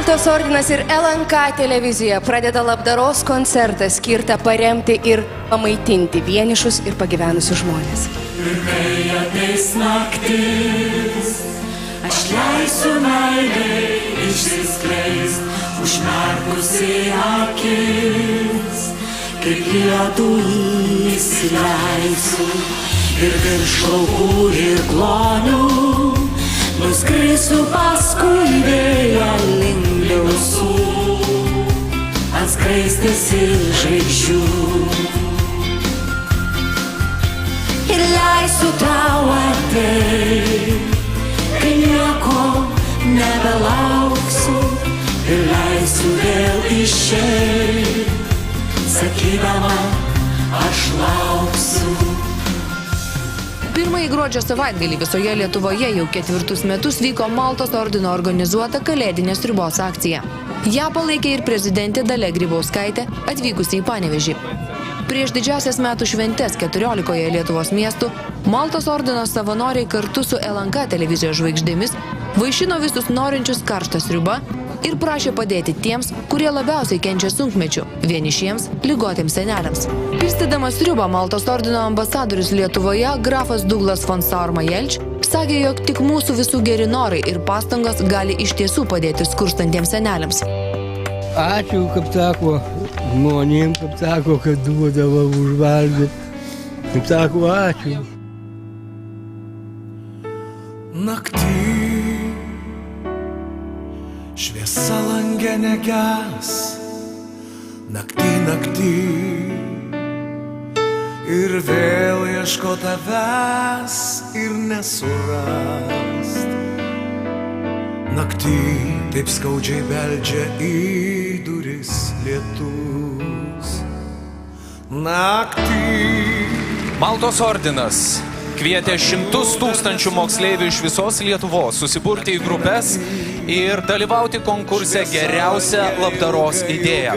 Maltos ordinas ir LNK televizija pradeda labdaros koncertą skirtą paremti ir pamaitinti vienišus ir pagyvenusius žmonės. Ir kai ateis naktis, aš leisiu meilei išsiskleist, užmerkusi akis, kaip lietų įsileisiu. Ir virš laukų ir klonių nuskrisiu paskui vėją link bliausų, atskraistys ir žvaigždžių. Ir leisiu tau ateit, kai nieko nebelauksiu, ir leisiu vėl išeit, sakydama aš lauksiu. Pirmąjį gruodžio savaitgalį visoje Lietuvoje jau 4 metus vyko Maltos ordino organizuota kalėdinės sriubos akcija. Ją palaikė ir prezidentė Dalia Grybauskaitė, atvykusi į Panevėžį. Prieš didžiausias metų šventes 14 Lietuvos miestų Maltos ordino savanoriai kartu su LNK televizijos žvaigždėmis vaišino visus norinčius karštą sriubą ir prašė padėti tiems, kurie labiausiai kenčia sunkmečiu, vienišiems, ligotiems seneliams. Pilstydamas sriubą Maltos ordino ambasadorius Lietuvoje, grafas Douglas von Saurma-Jelč, sakė, jog tik mūsų visų geri norai ir pastangos gali iš tiesų padėti skurstantiems seneliams. Ačiū, kaip sako, žmonėm, kaip sako, kad duodavo užvalgyti. Kaip sako, ačiū. Naktį šviesa lange neges, naktį ir vėl ieško tavęs ir nesurast. Naktį taip skaudžiai beldžia į duris lietus. Naktį Maltos ordinas kvietė 100 000 moksleivių iš visos Lietuvos susiburti į grupes ir dalyvauti konkurse Geriausia labdaros idėja.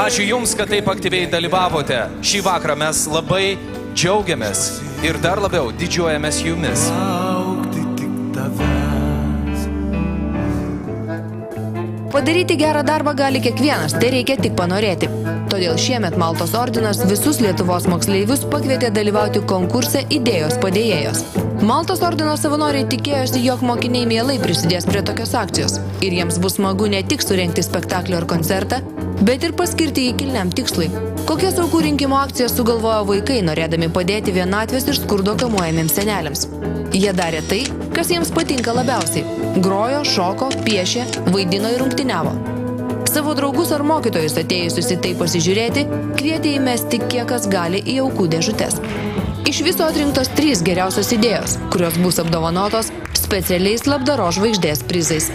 Ačiū Jums, kad taip aktyviai dalyvavote. Šį vakarą mes labai džiaugiamės ir dar labiau didžiuojamės Jumis. laukti tik tavęs. Padaryti gerą darbą gali kiekvienas, tai reikia tik panorėti. Todėl šiemet Maltos ordinas visus Lietuvos moksleivius pakvietė dalyvauti konkurse Idėjos padėjėjos. Maltos ordino savanoriai tikėjosi, jog mokiniai mielai prisidės prie tokios akcijos. Ir jiems bus smagu ne tik surengti spektaklį ar koncertą, bet ir paskirti jį kilniam tikslui. Kokias aukų rinkimo akcijas sugalvojo vaikai, norėdami padėti vienatvės ir skurdo kamuojamiems seneliams. Jie darė tai, kas jiems patinka labiausiai. Grojo, šoko, piešė, vaidino ir rungtyniavo. Savo draugus ar mokytojus atėjusius į tai pasižiūrėti, kvietė įmesti kiek kas gali į aukų dėžutes. Iš viso atrinktos 3 geriausios idėjos, kurios bus apdovanotos specialiais labdaros žvaigždės prizais.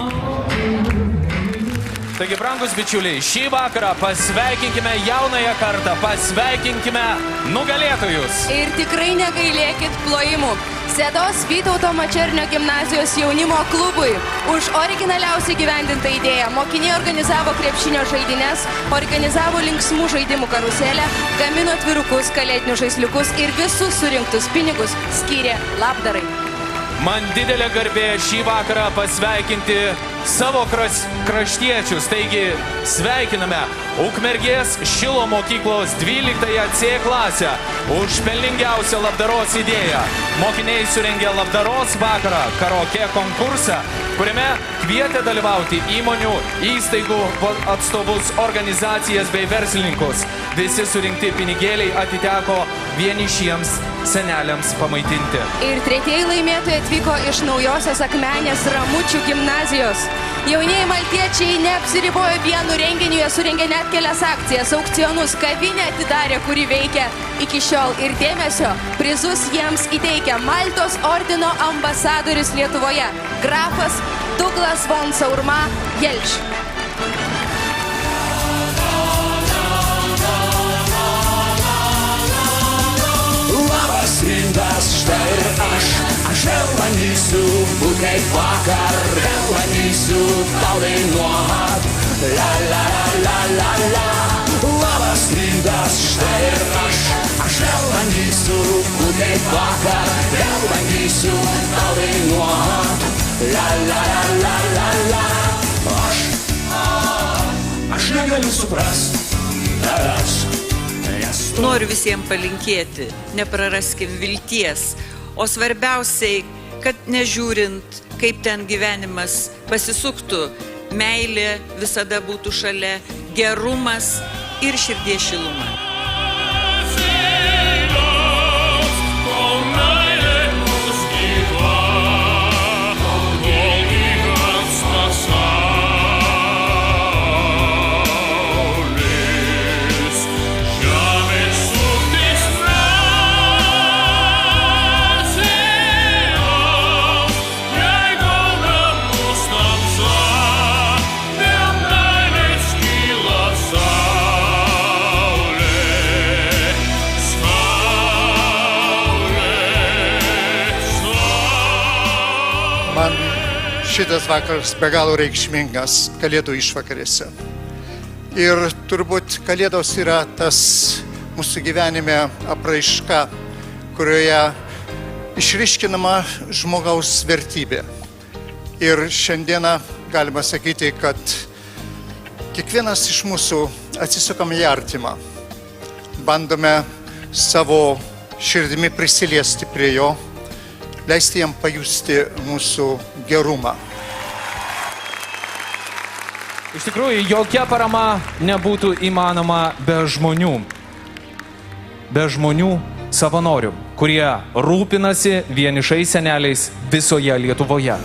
Taigi, brangus bičiuliai, šį vakarą pasveikinkime jaunąją kartą, pasveikinkime nugalėtojus. Ir tikrai negailėkit plojimų. Sėdos Vytauto Mačernio gimnazijos jaunimo klubui už originaliausiai gyvendintą idėją. Mokiniai organizavo krepšinio žaidynes, organizavo linksmų žaidimų karuselę, gamino atvirukus, kalėdinius žaisliukus ir visus surinktus pinigus skyrė labdarai. Man didelė garbė šį vakarą pasveikinti savo kraštiečius. Taigi sveikiname Ukmergės Šilo mokyklos 12 C klasę už pelningiausią labdaros idėją. Mokiniai surengė labdaros vakarą karaoke konkursą, kuriame kvietė dalyvauti įmonių, įstaigų atstovus, organizacijas bei verslininkus. Visi surinkti pinigėliai atiteko vienišiems seneliams pamaitinti. Ir tretieji laimėtojai atvyko iš Naujosios Akmenės Ramučių gimnazijos. Jaunieji maltiečiai neapsiribojo vienu renginiu, jie surengė net kelias akcijas, aukcionus, kavinę atidarė, kuri veikia iki šiol. Ir dėmesio prizus jiems įteikia Maltos ordino ambasadorius Lietuvoje, grafas Douglas von Saurma-Jelč. Labas rytas, štai ir aš vėl bandysiu būt kaip vakar, vėl bandysiu tau dainuot, la la la la la. Labas rytas, štai ir aš vėl bandysiu būt kaip vakar, vėl bandysiu tau dainuot, la la la la la la. Aš suprast tavęs. Noriu visiems palinkėti, nepraraskim vilties, o svarbiausiai, kad nežiūrint, kaip ten gyvenimas pasisuktų, meilė visada būtų šalia, gerumas ir širdies šiluma. Man šitas vakaras be galo reikšmingas Kalėdų išvakarėse. Ir turbūt Kalėdos yra tas mūsų gyvenime apraiška, kurioje išryškinama žmogaus vertybė. Ir šiandieną galima sakyti, kad kiekvienas iš mūsų atsisukam į artimą. Bandome savo širdimi prisiliesti prie jo, leisti jam pajusti mūsų gerumą. Iš tikrųjų, jokia parama nebūtų įmanoma be žmonių. Be žmonių savanorių, kurie rūpinasi vienišais seneliais visoje Lietuvoje.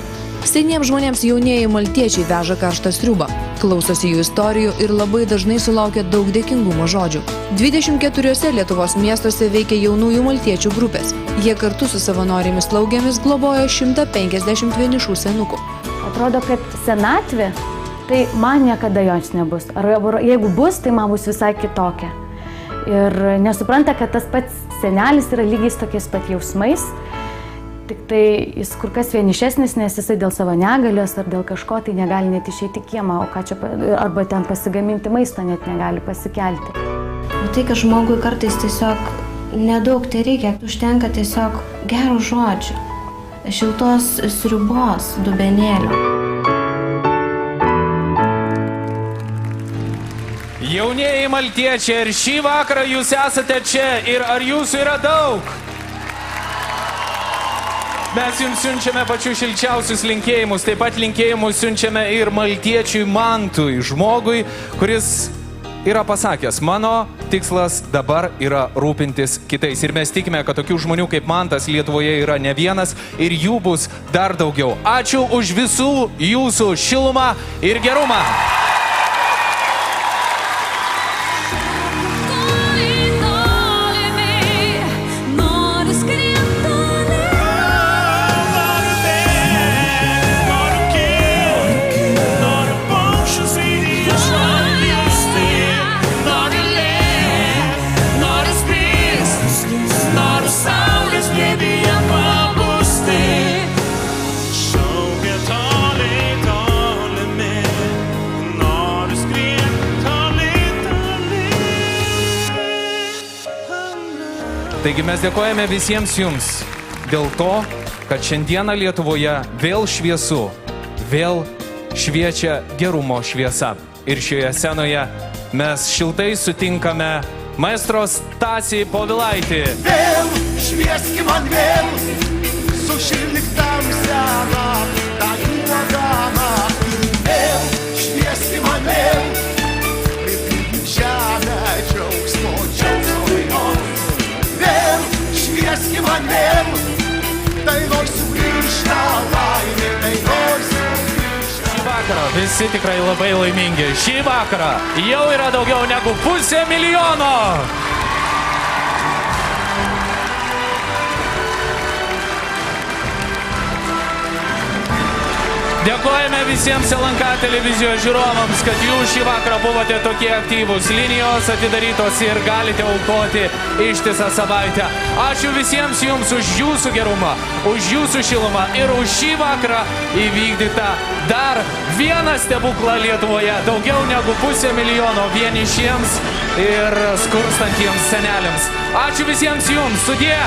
Seniems žmonėms jaunieji maltiečiai veža karštą sriubą, klausosi jų istorijų ir labai dažnai sulaukia daug dėkingumo žodžių. 24 Lietuvos miestuose veikia jaunųjų maltiečių grupės. Jie kartu su savanorėmis slaugėmis globoja 150 vienišų senukų. Atrodo, kad senatvė, tai man niekada jos nebus. Ar jeigu bus, tai man bus visai kitokia. Ir nesupranta, kad tas pats senelis yra lygiai tokiais pat jausmais, tik tai jis kur kas vienišesnis, nes jisai dėl savo negalios ar dėl kažko tai negali net išeiti kiemą, arba ten pasigaminti maisto net negali pasikelti. Tai, kad žmogui kartais tiesiog nedaug tai reikia, užtenka tiesiog gerų žodžių, šiltos sriubos, dubenėlio. Jaunieji maltiečiai, ir šį vakarą jūs esate čia ir ar jūsų yra daug? Mes jums siunčiame pačius šilčiausius linkėjimus, taip pat linkėjimus siunčiame ir maltiečiui Mantui, žmogui, kuris yra pasakęs, mano tikslas dabar yra rūpintis kitais. Ir mes tikime, kad tokių žmonių kaip Mantas Lietuvoje yra ne vienas ir jų bus dar daugiau. Ačiū už visų jūsų šilumą ir gerumą. Taigi mes dėkojame visiems jums dėl to, kad šiandieną Lietuvoje vėl šviesu, vėl šviečia gerumo šviesa. Ir šioje scenoje mes šiltai sutinkame maestro Stasį Povilaitį. Vėl švieski man vėl, sušildyk tamsią tą juodą naktį. Vėl švieski man vėl, pripildyk žemę džiaugsmo dainos. Vėl švieski man vėl, dainoj sugrįžta laimė, dainoj sugrįžta. Šį vakarą visi tikrai labai laimingi. Šį vakarą jau yra daugiau negu 500 000. Dėkojame visiems LNK televizijos žiūrovams, kad jūs šį vakarą buvote tokie aktyvūs. Linijos atidarytos ir galite aukoti ištisą savaitę. Ačiū visiems jums už jūsų gerumą, už jūsų šilumą ir už šį vakarą įvykdytą dar vieną stebuklą Lietuvoje. Daugiau negu 500 000 vienišiems ir skurstantiems seneliams. Ačiū visiems jums. Sudie!